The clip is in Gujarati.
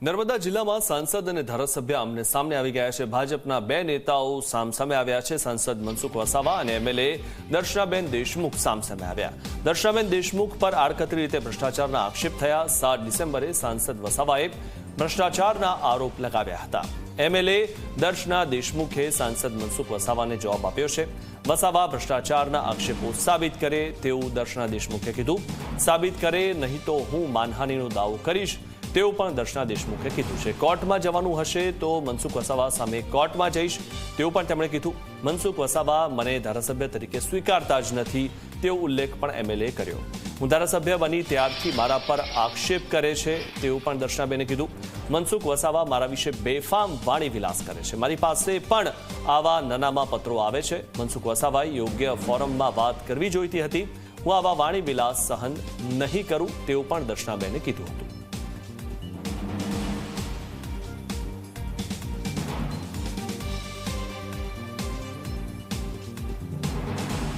નર્મદા જિલ્લામાં સાંસદ અને ધારાસભ્ય આમને સામને આવી ગયા છે। ભાજપના બે નેતાઓ સામસામે આવ્યા છે। સાંસદ મનસુખ વસાવા અને એમએલએ દર્શનાબેન દેશમુખ સામસામે આવ્યા। દર્શનાબેન દેશમુખ પર આડકતરી રીતે ભ્રષ્ટાચારના આક્ષેપ થયા। 7 ડિસેમ્બરે સાંસદ વસાવાએ ભ્રષ્ટાચારના આરોપ લગાવ્યા હતા। એમએલએ દર્શના દેશમુખે સાંસદ મનસુખ વસાવાને જવાબ આપ્યો છે। વસાવા ભ્રષ્ટાચારના આક્ષેપો સાબિત કરે તેવું દર્શના દેશમુખે કીધું। સાબિત કરે નહીં તો હું માનહાનિનો દાવો કરીશ તેવું પણ દર્શના દેશમુખે કીધું છે। કોર્ટમાં જવાનું હશે તો મનસુખ વસાવા સામે કોર્ટમાં જઈશ તેવું પણ તેમણે કીધું। મનસુખ વસાવા મને ધારાસભ્ય તરીકે સ્વીકારતા જ નથી તેવો ઉલ્લેખ પણ એમએલએ કર્યો। હું ધારાસભ્ય બની ત્યારથી મારા પર આક્ષેપ કરે છે તેવું પણ દર્શનાબેને કીધું। મનસુખ વસાવા મારા વિશે બેફામ વાણી વિલાસ કરે છે। મારી પાસે પણ આવા નાનામાં પત્રો આવે છે। મનસુખ વસાવાએ યોગ્ય ફોરમમાં વાત કરવી જોઈતી હતી। હું આવા વાણી વિલાસ સહન નહીં કરું તેવું પણ દર્શનાબેને કીધું હતું।